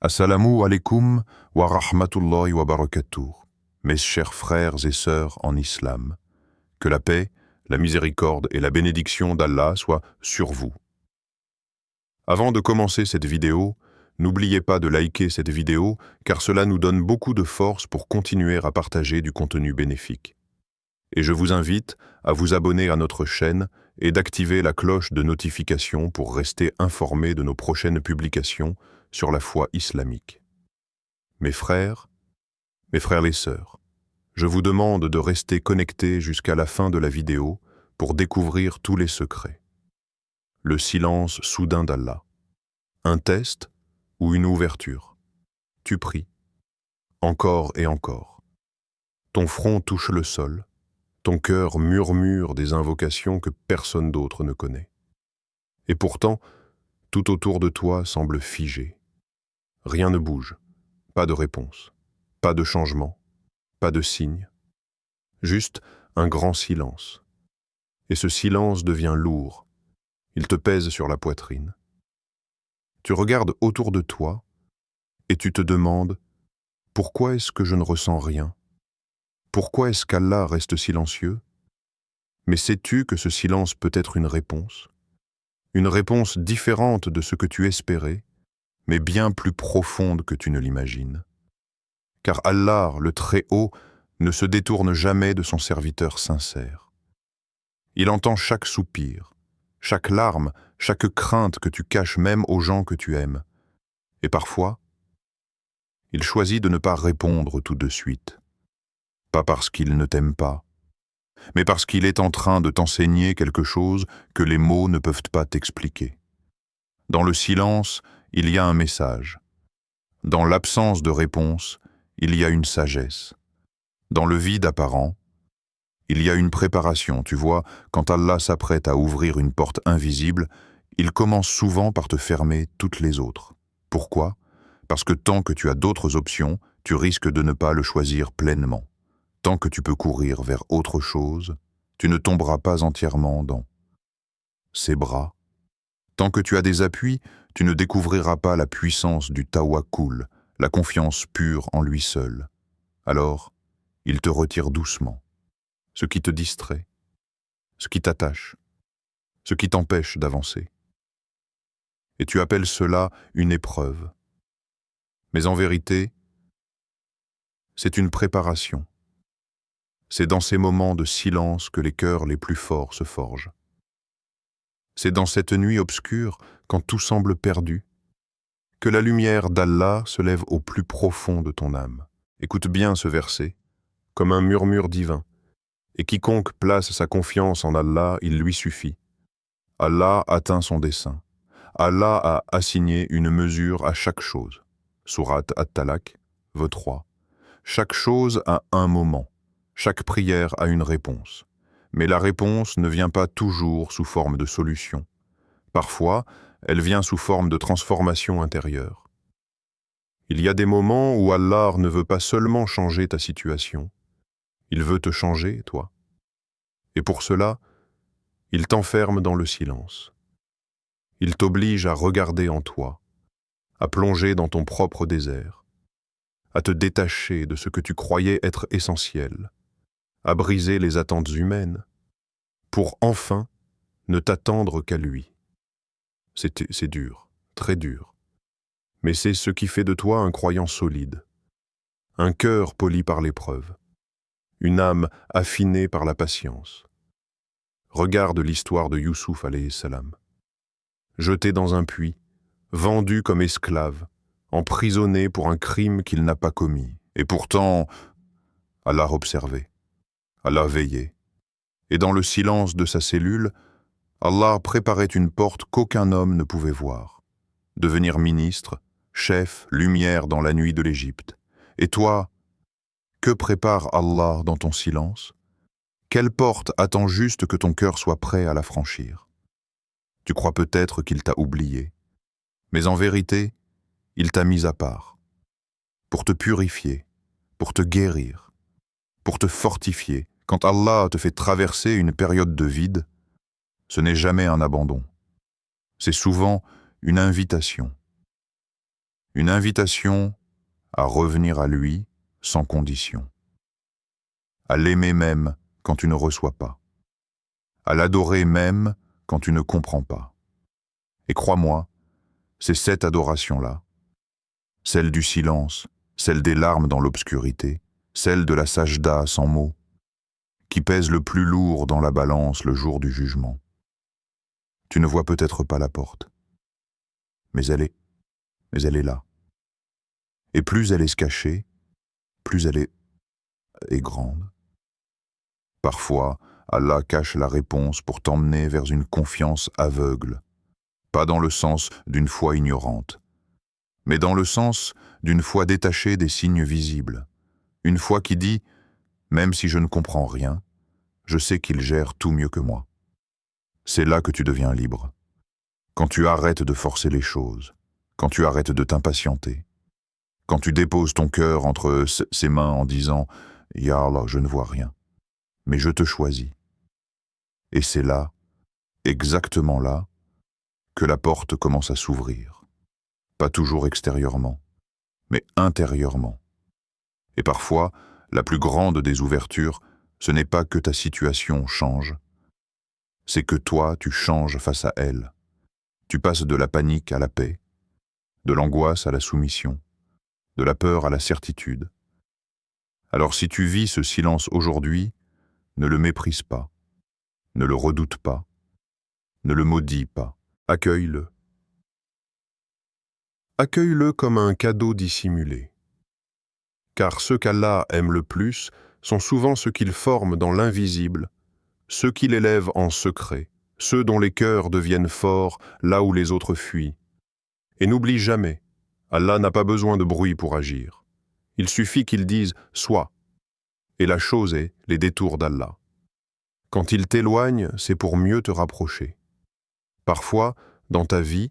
Assalamu alaikum wa rahmatullahi wa barakatuh, mes chers frères et sœurs en islam. Que la paix, la miséricorde et la bénédiction d'Allah soient sur vous. Avant de commencer cette vidéo, n'oubliez pas de liker cette vidéo car cela nous donne beaucoup de force pour continuer à partager du contenu bénéfique. Et je vous invite à vous abonner à notre chaîne et d'activer la cloche de notification pour rester informé de nos prochaines publications sur la foi islamique. Mes frères les sœurs, je vous demande de rester connectés jusqu'à la fin de la vidéo pour découvrir tous les secrets. Le silence soudain d'Allah. Un test ou une ouverture. Tu pries. Encore et encore. Ton front touche le sol. Ton cœur murmure des invocations que personne d'autre ne connaît. Et pourtant, tout autour de toi semble figé. Rien ne bouge, pas de réponse, pas de changement, pas de signe. Juste un grand silence. Et ce silence devient lourd. Il te pèse sur la poitrine. Tu regardes autour de toi et tu te demandes « Pourquoi est-ce que je ne ressens rien ? Pourquoi est-ce qu'Allah reste silencieux ? Mais sais-tu que ce silence peut être une réponse différente de ce que tu espérais, mais bien plus profonde que tu ne l'imagines. Car Allah, le Très-Haut, ne se détourne jamais de son serviteur sincère. Il entend chaque soupir, chaque larme, chaque crainte que tu caches même aux gens que tu aimes. Et parfois, il choisit de ne pas répondre tout de suite. Pas parce qu'il ne t'aime pas, mais parce qu'il est en train de t'enseigner quelque chose que les mots ne peuvent pas t'expliquer. Dans le silence, il y a un message. Dans l'absence de réponse, il y a une sagesse. Dans le vide apparent, il y a une préparation. Tu vois, quand Allah s'apprête à ouvrir une porte invisible, il commence souvent par te fermer toutes les autres. Pourquoi ? Parce que tant que tu as d'autres options, tu risques de ne pas le choisir pleinement. Tant que tu peux courir vers autre chose, tu ne tomberas pas entièrement dans ses bras. Tant que tu as des appuis, tu ne découvriras pas la puissance du tawakkul, la confiance pure en lui seul. Alors, il te retire doucement. Ce qui te distrait, ce qui t'attache, ce qui t'empêche d'avancer. Et tu appelles cela une épreuve. Mais en vérité, c'est une préparation. C'est dans ces moments de silence que les cœurs les plus forts se forgent. C'est dans cette nuit obscure, quand tout semble perdu, que la lumière d'Allah se lève au plus profond de ton âme. Écoute bien ce verset, comme un murmure divin. Et quiconque place sa confiance en Allah, il lui suffit. Allah atteint son dessein. Allah a assigné une mesure à chaque chose. Sourate At-Talaq, vœu 3. Chaque chose a un moment. Chaque prière a une réponse. Mais la réponse ne vient pas toujours sous forme de solution. Parfois, elle vient sous forme de transformation intérieure. Il y a des moments où Allah ne veut pas seulement changer ta situation, il veut te changer, toi. Et pour cela, il t'enferme dans le silence. Il t'oblige à regarder en toi, à plonger dans ton propre désert, à te détacher de ce que tu croyais être essentiel, à briser les attentes humaines, pour enfin ne t'attendre qu'à lui. C'est dur, très dur. Mais c'est ce qui fait de toi un croyant solide, un cœur poli par l'épreuve, une âme affinée par la patience. Regarde l'histoire de Youssouf alayhi salam. Jeté dans un puits, vendu comme esclave, emprisonné pour un crime qu'il n'a pas commis. Et pourtant, Allah observait, Allah veillait. Et dans le silence de sa cellule, Allah préparait une porte qu'aucun homme ne pouvait voir. Devenir ministre, chef, lumière dans la nuit de l'Égypte. Et toi, que prépare Allah dans ton silence ? Quelle porte attend juste que ton cœur soit prêt à la franchir ? Tu crois peut-être qu'il t'a oublié, mais en vérité, il t'a mis à part, pour te purifier, pour te guérir, pour te fortifier. Quand Allah te fait traverser une période de vide, ce n'est jamais un abandon. C'est souvent une invitation. une invitation à revenir à lui sans condition, à l'aimer même quand tu ne reçois pas, à l'adorer même quand tu ne comprends pas. Et crois-moi, c'est cette adoration-là, celle du silence, celle des larmes dans l'obscurité, celle de la sajda sans mots, qui pèse le plus lourd dans la balance le jour du jugement. Tu ne vois peut-être pas la porte, mais elle est là. Et plus elle est cachée, plus elle est grande. Parfois, Allah cache la réponse pour t'emmener vers une confiance aveugle, pas dans le sens d'une foi ignorante, mais dans le sens d'une foi détachée des signes visibles, une foi qui dit « Même si je ne comprends rien, je sais qu'il gère tout mieux que moi ». C'est là que tu deviens libre. Quand tu arrêtes de forcer les choses, quand tu arrêtes de t'impatienter, quand tu déposes ton cœur entre ses mains en disant « Ya Allah, je ne vois rien, mais je te choisis ». Et c'est là, exactement là, que la porte commence à s'ouvrir. Pas toujours extérieurement, mais intérieurement. Et parfois, la plus grande des ouvertures, ce n'est pas que ta situation change, c'est que toi, tu changes face à elle. Tu passes de la panique à la paix, de l'angoisse à la soumission, de la peur à la certitude. Alors si tu vis ce silence aujourd'hui, ne le méprise pas, ne le redoute pas, ne le maudis pas, accueille-le. Accueille-le comme un cadeau dissimulé. Car ceux qu'Allah aime le plus sont souvent ceux qu'il forme dans l'invisible, ceux qu'il élève en secret, ceux dont les cœurs deviennent forts là où les autres fuient. Et n'oublie jamais, Allah n'a pas besoin de bruit pour agir. Il suffit qu'il dise « sois », et la chose est les détours d'Allah. Quand il t'éloigne, c'est pour mieux te rapprocher. Parfois, dans ta vie,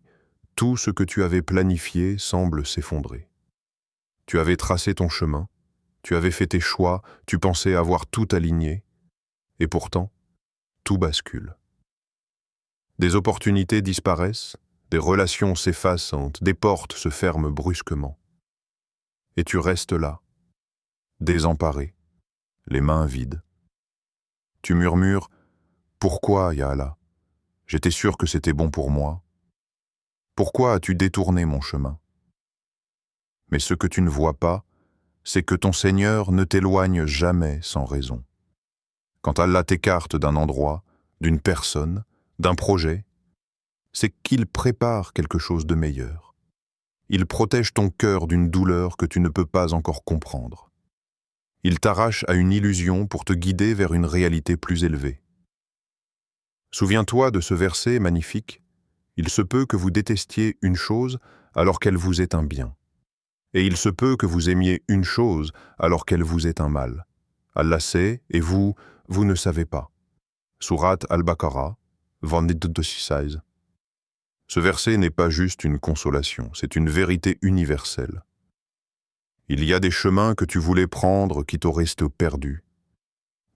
tout ce que tu avais planifié semble s'effondrer. Tu avais tracé ton chemin, tu avais fait tes choix, tu pensais avoir tout aligné, et pourtant, tout bascule. Des opportunités disparaissent, des relations s'effacent, des portes se ferment brusquement. Et tu restes là, désemparé, les mains vides. Tu murmures « Pourquoi, Ya Allah? J'étais sûr que c'était bon pour moi. Pourquoi as-tu détourné mon chemin ?» Mais ce que tu ne vois pas, c'est que ton Seigneur ne t'éloigne jamais sans raison. Quand Allah t'écarte d'un endroit, d'une personne, d'un projet, c'est qu'il prépare quelque chose de meilleur. Il protège ton cœur d'une douleur que tu ne peux pas encore comprendre. Il t'arrache à une illusion pour te guider vers une réalité plus élevée. Souviens-toi de ce verset magnifique. Il se peut que vous détestiez une chose alors qu'elle vous est un bien. Et il se peut que vous aimiez une chose alors qu'elle vous est un mal. Allah sait, et vous ne savez pas. Sourate Al-Baqarah, verset 26. Ce verset n'est pas juste une consolation, c'est une vérité universelle. Il y a des chemins que tu voulais prendre qui t'auraient perdu,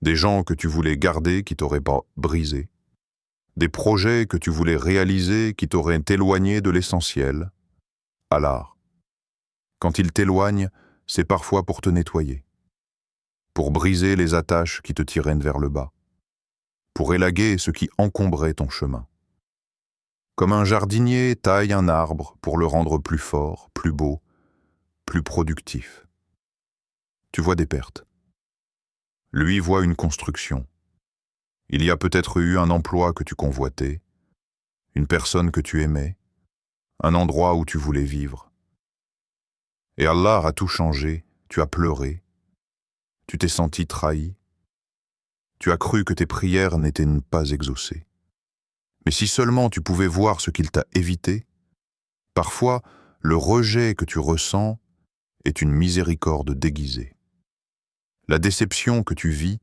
des gens que tu voulais garder qui t'auraient pas brisé, des projets que tu voulais réaliser qui t'auraient éloigné de l'essentiel. Allah, quand il t'éloigne, c'est parfois pour te nettoyer, pour briser les attaches qui te tiraient vers le bas, pour élaguer ce qui encombrait ton chemin. Comme un jardinier taille un arbre pour le rendre plus fort, plus beau, plus productif. Tu vois des pertes. Lui voit une construction. Il y a peut-être eu un emploi que tu convoitais, une personne que tu aimais, un endroit où tu voulais vivre. Et Allah a tout changé, tu as pleuré, tu t'es senti trahi, tu as cru que tes prières n'étaient pas exaucées. Mais si seulement tu pouvais voir ce qu'il t'a évité, parfois le rejet que tu ressens est une miséricorde déguisée. La déception que tu vis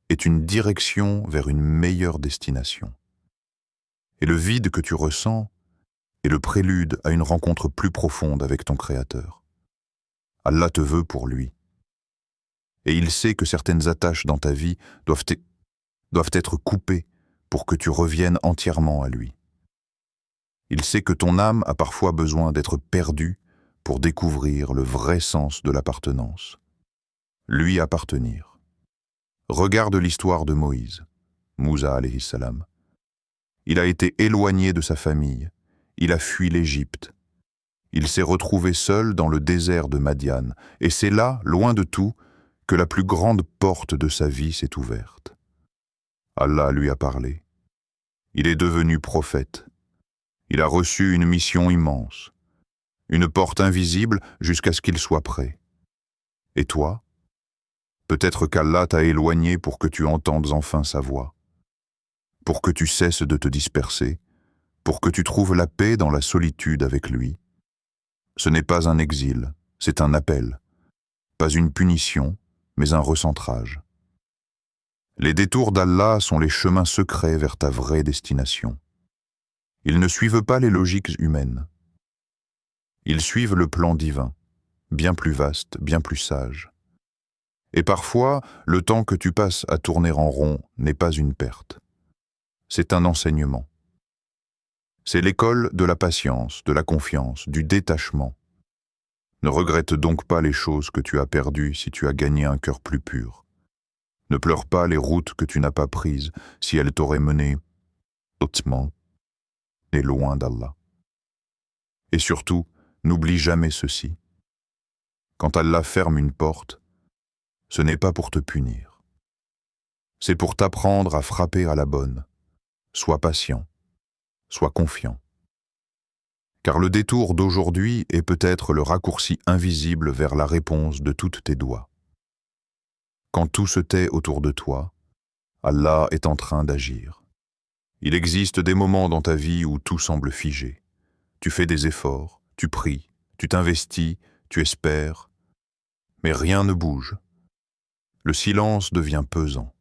est une direction vers une meilleure destination. Et le vide que tu ressens est le prélude à une rencontre plus profonde avec ton Créateur. Allah te veut pour lui. Et il sait que certaines attaches dans ta vie doivent être coupées pour que tu reviennes entièrement à lui. Il sait que ton âme a parfois besoin d'être perdue pour découvrir le vrai sens de l'appartenance. Lui appartenir. Regarde l'histoire de Moïse, Moussa alayhi salam. Il a été éloigné de sa famille, il a fui l'Égypte. Il s'est retrouvé seul dans le désert de Madian, et c'est là, loin de tout, que la plus grande porte de sa vie s'est ouverte. Allah lui a parlé. Il est devenu prophète. Il a reçu une mission immense, une porte invisible jusqu'à ce qu'il soit prêt. Et toi? Peut-être qu'Allah t'a éloigné pour que tu entendes enfin sa voix, pour que tu cesses de te disperser, pour que tu trouves la paix dans la solitude avec lui. Ce n'est pas un exil, c'est un appel, pas une punition, mais un recentrage. Les détours d'Allah sont les chemins secrets vers ta vraie destination. Ils ne suivent pas les logiques humaines. Ils suivent le plan divin, bien plus vaste, bien plus sage. Et parfois, le temps que tu passes à tourner en rond n'est pas une perte. C'est un enseignement. C'est l'école de la patience, de la confiance, du détachement. Ne regrette donc pas les choses que tu as perdues si tu as gagné un cœur plus pur. Ne pleure pas les routes que tu n'as pas prises si elles t'auraient mené hautement et loin d'Allah. Et surtout, n'oublie jamais ceci. Quand Allah ferme une porte, ce n'est pas pour te punir. C'est pour t'apprendre à frapper à la bonne. Sois patient, sois confiant. Car le détour d'aujourd'hui est peut-être le raccourci invisible vers la réponse de toutes tes doigts. Quand tout se tait autour de toi, Allah est en train d'agir. Il existe des moments dans ta vie où tout semble figé. Tu fais des efforts, tu pries, tu t'investis, tu espères, mais rien ne bouge. Le silence devient pesant.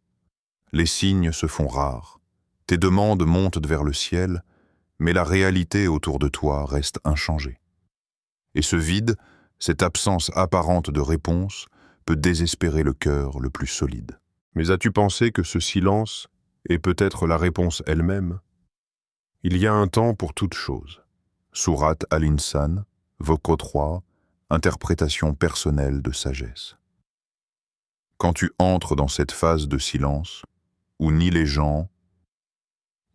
Les signes se font rares. Tes demandes montent vers le ciel, mais la réalité autour de toi reste inchangée. Et ce vide, cette absence apparente de réponse, peut désespérer le cœur le plus solide. Mais as-tu pensé que ce silence est peut-être la réponse elle-même? Il y a un temps pour toute chose. Sourate Al-Insan, Voco 3, interprétation personnelle de sagesse. Quand tu entres dans cette phase de silence, où ni les gens,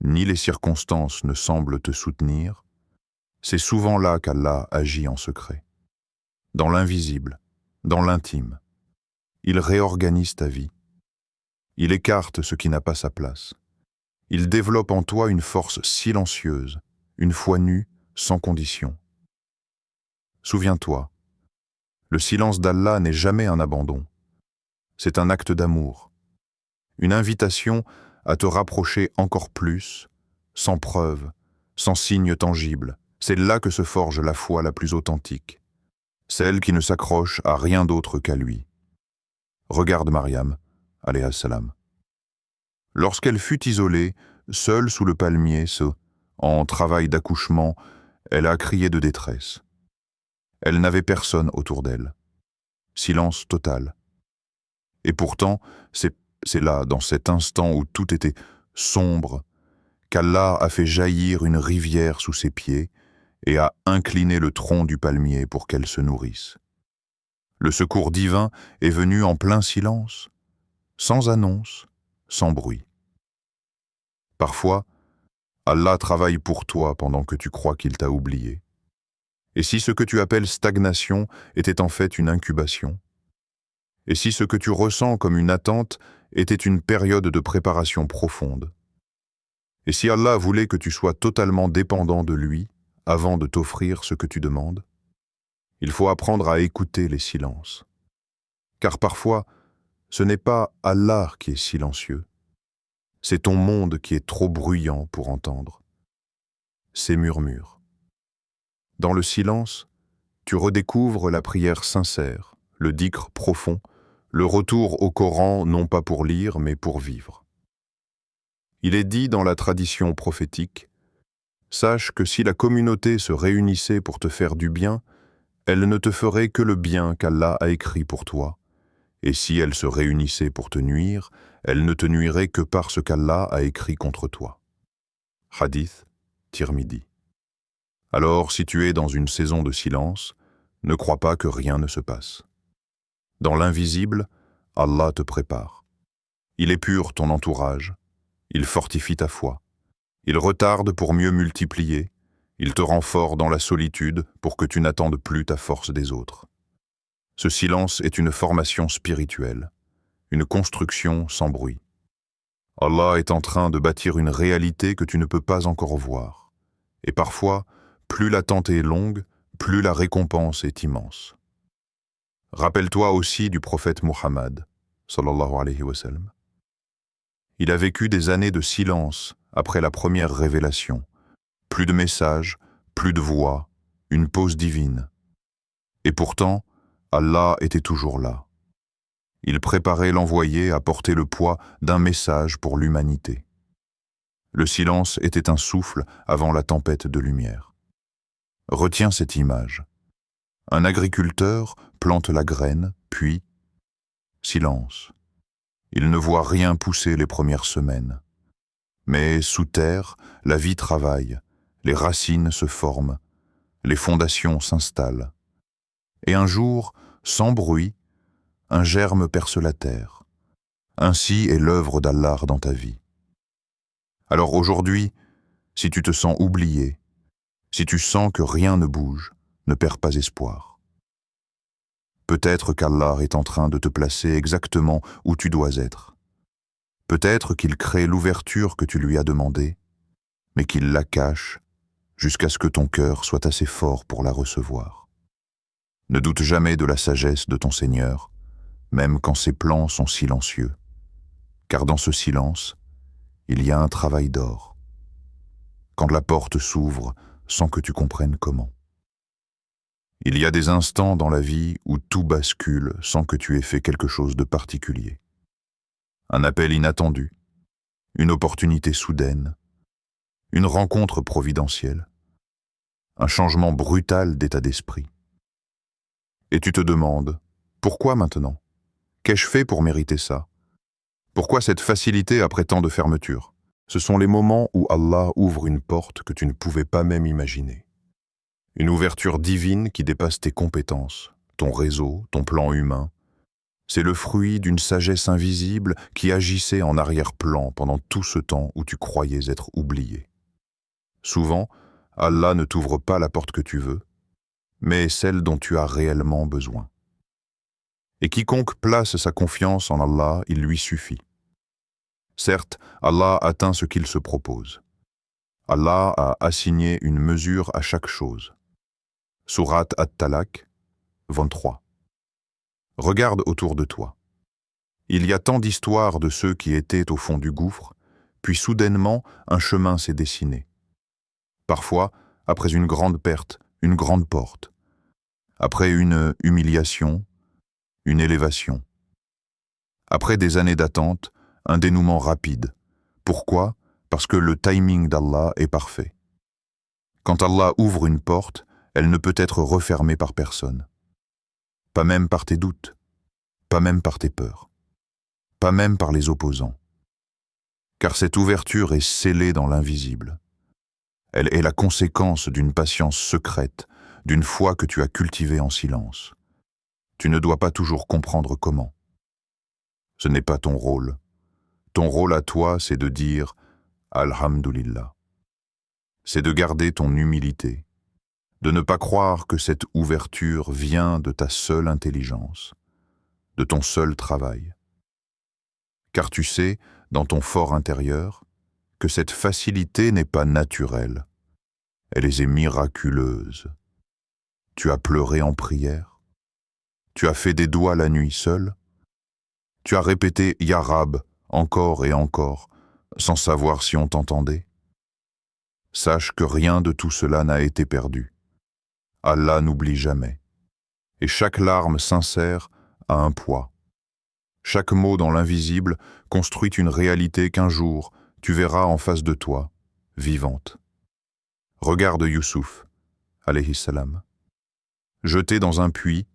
ni les circonstances ne semblent te soutenir, c'est souvent là qu'Allah agit en secret. Dans l'invisible, dans l'intime. Il réorganise ta vie. Il écarte ce qui n'a pas sa place. Il développe en toi une force silencieuse, une foi nue, sans condition. Souviens-toi, le silence d'Allah n'est jamais un abandon. C'est un acte d'amour, une invitation à te rapprocher encore plus, sans preuve, sans signe tangible. C'est là que se forge la foi la plus authentique, celle qui ne s'accroche à rien d'autre qu'à lui. Regarde Mariam, alayhi salam. Lorsqu'elle fut isolée, seule sous le palmier, en travail d'accouchement, elle a crié de détresse. Elle n'avait personne autour d'elle. Silence total. Et pourtant, c'est là, dans cet instant où tout était sombre, qu'Allah a fait jaillir une rivière sous ses pieds et a incliné le tronc du palmier pour qu'elle se nourrisse. Le secours divin est venu en plein silence, sans annonce, sans bruit. Parfois, Allah travaille pour toi pendant que tu crois qu'il t'a oublié. Et si ce que tu appelles stagnation était en fait une incubation? Et si ce que tu ressens comme une attente était une période de préparation profonde? Et si Allah voulait que tu sois totalement dépendant de lui avant de t'offrir ce que tu demandes? Il faut apprendre à écouter les silences. Car parfois, ce n'est pas Allah qui est silencieux. C'est ton monde qui est trop bruyant pour entendre. Ses murmures. Dans le silence, tu redécouvres la prière sincère, le dhikr profond, le retour au Coran non pas pour lire mais pour vivre. Il est dit dans la tradition prophétique, « Sache que si la communauté se réunissait pour te faire du bien, elle ne te ferait que le bien qu'Allah a écrit pour toi, et si elle se réunissait pour te nuire, elle ne te nuirait que par ce qu'Allah a écrit contre toi. » Hadith, Tirmidhi. Alors, si tu es dans une saison de silence, Ne crois pas que rien ne se passe. Dans l'invisible, Allah te prépare. Il épure ton entourage, il fortifie ta foi, il retarde pour mieux multiplier, il te rend fort dans la solitude pour que tu n'attendes plus ta force des autres. Ce silence est une formation spirituelle, une construction sans bruit. Allah est en train de bâtir une réalité que tu ne peux pas encore voir. Et parfois, plus l'attente est longue, plus la récompense est immense. Rappelle-toi aussi du prophète Muhammad, sallallahu alayhi wa sallam. Il a vécu des années de silence après la première révélation. Plus de messages, plus de voix, une pause divine. Et pourtant, Allah était toujours là. Il préparait l'envoyé à porter le poids d'un message pour l'humanité. Le silence était un souffle avant la tempête de lumière. Retiens cette image. Un agriculteur plante la graine, puis silence. Il ne voit rien pousser les premières semaines. Mais sous terre, la vie travaille, les racines se forment, les fondations s'installent. Et un jour, sans bruit, un germe perce la terre. Ainsi est l'œuvre d'Allah dans ta vie. Alors aujourd'hui, si tu te sens oublié, si tu sens que rien ne bouge, ne perds pas espoir. Peut-être qu'Allah est en train de te placer exactement où tu dois être. Peut-être qu'il crée l'ouverture que tu lui as demandée, mais qu'il la cache jusqu'à ce que ton cœur soit assez fort pour la recevoir. Ne doute jamais de la sagesse de ton Seigneur, même quand ses plans sont silencieux, car dans ce silence, il y a un travail d'or. Quand la porte s'ouvre sans que tu comprennes comment. Il y a des instants dans la vie où tout bascule sans que tu aies fait quelque chose de particulier. Un appel inattendu, une opportunité soudaine, une rencontre providentielle, un changement brutal d'état d'esprit. Et tu te demandes, pourquoi maintenant? Qu'ai-je fait pour mériter ça? Pourquoi cette facilité après tant de fermeture? Ce sont les moments où Allah ouvre une porte que tu ne pouvais pas même imaginer. Une ouverture divine qui dépasse tes compétences, ton réseau, ton plan humain. C'est le fruit d'une sagesse invisible qui agissait en arrière-plan pendant tout ce temps où tu croyais être oublié. Souvent, Allah ne t'ouvre pas la porte que tu veux, mais celle dont tu as réellement besoin. Et quiconque place sa confiance en Allah, il lui suffit. Certes, Allah atteint ce qu'il se propose. Allah a assigné une mesure à chaque chose. Surat At-Talaq, 23. Regarde autour de toi. Il y a tant d'histoires de ceux qui étaient au fond du gouffre, puis soudainement un chemin s'est dessiné. Parfois, après une grande perte, une grande porte. Après une humiliation, une élévation. Après des années d'attente, un dénouement rapide. Pourquoi? Parce que le timing d'Allah est parfait. Quand Allah ouvre une porte, elle ne peut être refermée par personne. Pas même par tes doutes, pas même par tes peurs, pas même par les opposants. Car cette ouverture est scellée dans l'invisible. Elle est la conséquence d'une patience secrète, d'une foi que tu as cultivée en silence. Tu ne dois pas toujours comprendre comment. Ce n'est pas ton rôle. Ton rôle à toi, c'est de dire « Alhamdulillah ». C'est de garder ton humilité, de ne pas croire que cette ouverture vient de ta seule intelligence, de ton seul travail. Car tu sais, dans ton fort intérieur, que cette facilité n'est pas naturelle, elle est miraculeuse. Tu as pleuré en prière, tu as fait des doigts la nuit seule, tu as répété « Ya Rab » encore et encore, sans savoir si on t'entendait. Sache que rien de tout cela n'a été perdu. Allah n'oublie jamais. Et chaque larme sincère a un poids. Chaque mot dans l'invisible construit une réalité qu'un jour tu verras en face de toi, vivante. Regarde Youssouf, alayhi salam. Jeté dans un puits,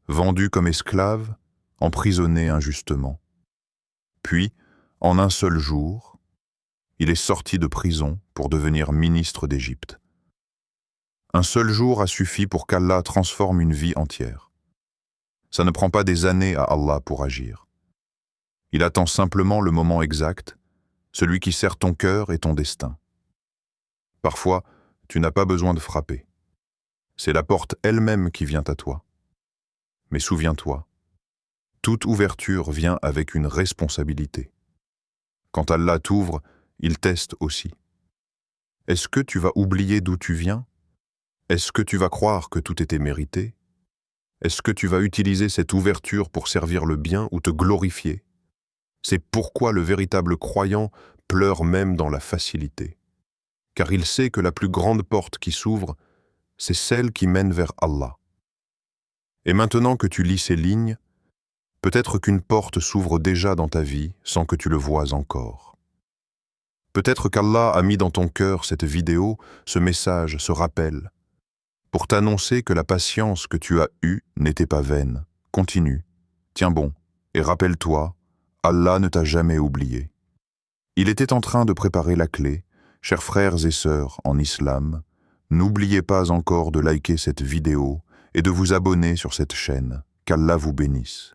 vendu comme esclave, emprisonné injustement. Puis, en un seul jour, il est sorti de prison pour devenir ministre d'Égypte. Un seul jour a suffi pour qu'Allah transforme une vie entière. Ça ne prend pas des années à Allah pour agir. Il attend simplement le moment exact, celui qui sert ton cœur et ton destin. Parfois, tu n'as pas besoin de frapper. C'est la porte elle-même qui vient à toi. Mais souviens-toi, toute ouverture vient avec une responsabilité. Quand Allah t'ouvre, il teste aussi. Est-ce que tu vas oublier d'où tu viens? Est-ce que tu vas croire que tout était mérité? Est-ce que tu vas utiliser cette ouverture pour servir le bien ou te glorifier? C'est pourquoi le véritable croyant pleure même dans la facilité. Car il sait que la plus grande porte qui s'ouvre, c'est celle qui mène vers Allah. Et maintenant que tu lis ces lignes, peut-être qu'une porte s'ouvre déjà dans ta vie sans que tu le voies encore. Peut-être qu'Allah a mis dans ton cœur cette vidéo, ce message, ce rappel, pour t'annoncer que la patience que tu as eue n'était pas vaine. Continue, tiens bon, et rappelle-toi, Allah ne t'a jamais oublié. Il était en train de préparer la clé. Chers frères et sœurs en islam, n'oubliez pas encore de liker cette vidéo et de vous abonner sur cette chaîne. Qu'Allah vous bénisse.